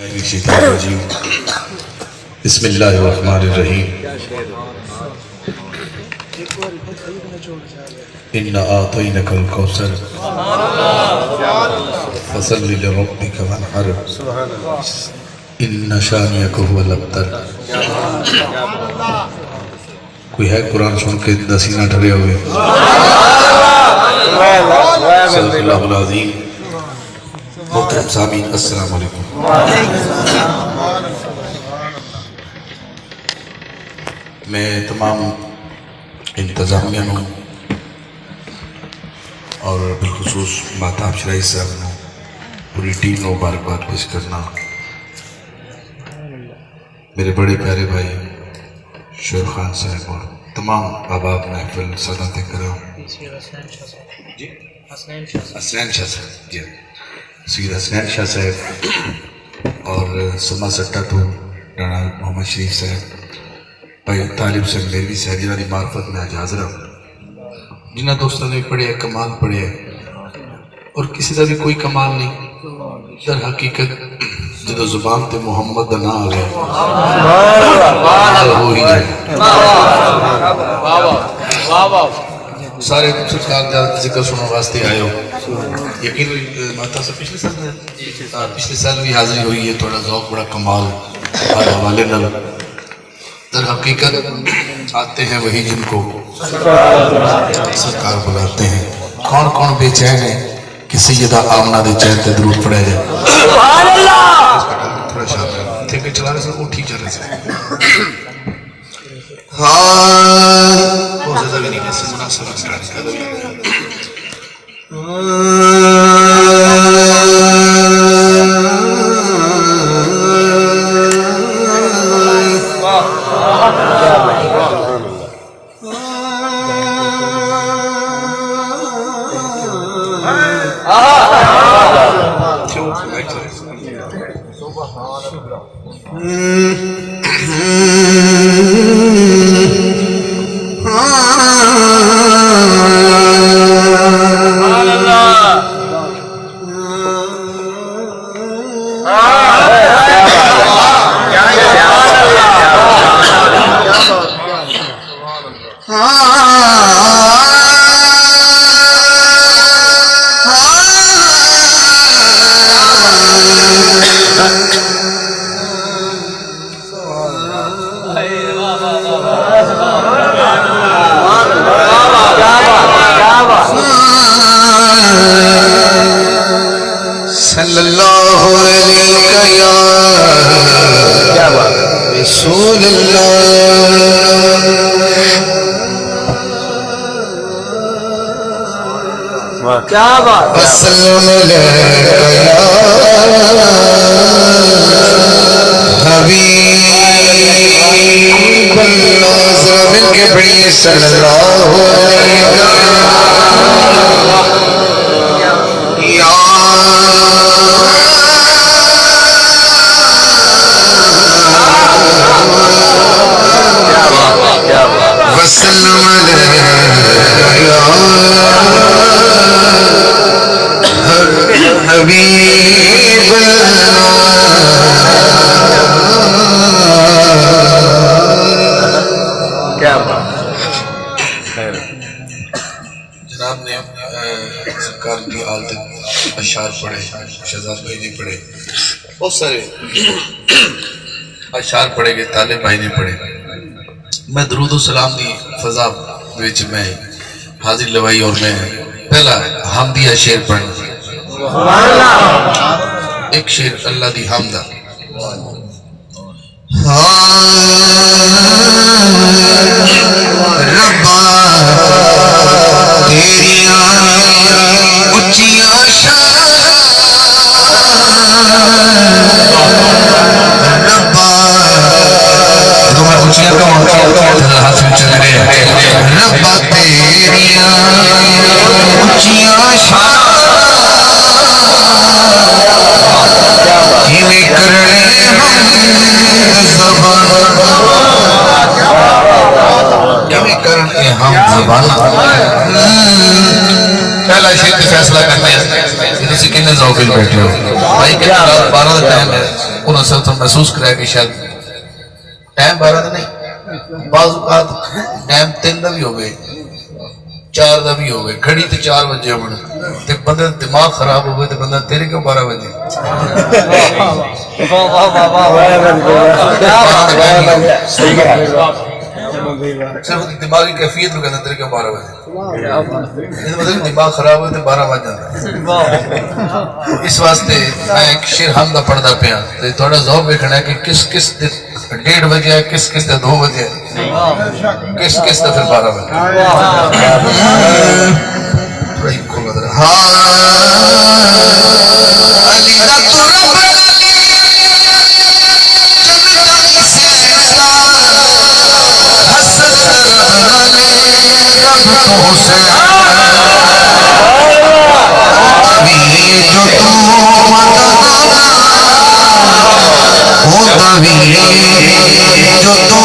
بسم اللہ الرحمن الرحیم اِنَّا أَعْطَيْنَكَ الْكَوْثَرَ فَصَلِّ لِرَبِّكَ وَانْحَرْ إِنَّ شَانِئَكَ هُوَ الْأَبْتَرُ۔ کوئی ہے قرآن سن کے دسینہ ڈھرے ہوئے؟ صدق اللہ العظیم۔ محترم سامعین السلام علیکم۔ میں تمام انتظامیہ نوں اور بالخصوص ماتاب شرائی صاحب نوں پوری ٹیم نوں مبارکباد پیش کرنا۔ میرے بڑے پیارے بھائی شعیب خان صاحب اور تمام احباب محفل سادات کرام، حسنین شاہ صاحب، سید حسنین شاہ صاحب اور سما سٹا تو رانا محمد شریف صاحب، بھائی طالب صاحب میروی صاحب جنہاں دی معرفت میں آج حاضر ہوں، جنہاں دوستوں نے پڑھے کمال پڑھے اور کسی دا بھی کوئی کمال نہیں، در حقیقت جدو زبان تے محمد دا نام آگئے وہی جائے۔ سارے سرکار دا ذکر سنو واسطے آئے ہو، یقین ماتا سے پچھلے سال بھی حاضری ہوئی ہے، تھوڑا ذوق بڑا کمال ہر حوالے نل۔ در حقیقت آتے ہیں وہی جن کو سرکار بلاتے ہیں۔ کون کون بے چین ہے کہ سیدہ آمنہ دے چین تے درود پڑھے جائے؟ سبحان اللہ! تھوڑا شاہد ہے تھے چلا رہے سے اٹھی چل رہے سے بہت زیادہ بھی نہیں کیسے مناسب اسکاری کا دو صلی اللہ علیہ یا رسول اللہ وسلم علیہ یا حبیب اللہ زمین کے بڑی صلی اللہ علیہ یا وسلم علیہ یا حبیب اللہ۔ کیا بات جناب نے سرکار کی حالت اشعار پڑھے، شہزاد بھائی نے پڑھے، بہت سارے اشعار پڑھے گئے، طالب بھائی نے پڑھے۔ میں درود و سلام دی فضا وچ میں حاضر لوائی اور میں پہلا حمدیہ شعر پڑھنا۔ ایک شعر اللہ دی حمدہ۔ ربا تیریاں اچیاں شان، ربا تمہیں اچیاں کا ہاتھ میں چل رہے ہیں، ربا تیریاں اچیاں شان ہمیں کرنے ہم زبان، ہمیں کرنے ہم زبان۔ پہلا شیئر فیصلہ کرتے ہیں، اسی کنے ذوقل بیٹھے ہو بھائی، کیا 12 ٹائم ہے۔ انہوں نے محسوس کرایا کہ شاید ٹائم 12 نہیں، بعض اوقات ٹائم 3 دا بھی ہو گئے، 4 دا بھی ہو گئے، کھڑی تے 4 بجے ہونے تے بندہ دماغ خراب ہو گئے تے بندہ تیرے کیوں 12 بجے صرف دماغی کیفیت میں کہنا تیرے کیوں 12 بجے، مطلب دماغ خراب ہوئے تے 12 بج جاتا۔ اس واسطے میں ایک شیر حمدہ پڑھدا پیا تے تھوڑا ذوق ویکھنا ہے کہ کس کس 1:30 بجے ہے، کس کس 2 بجے ہے، کس کس پھر 12 بجے۔ جو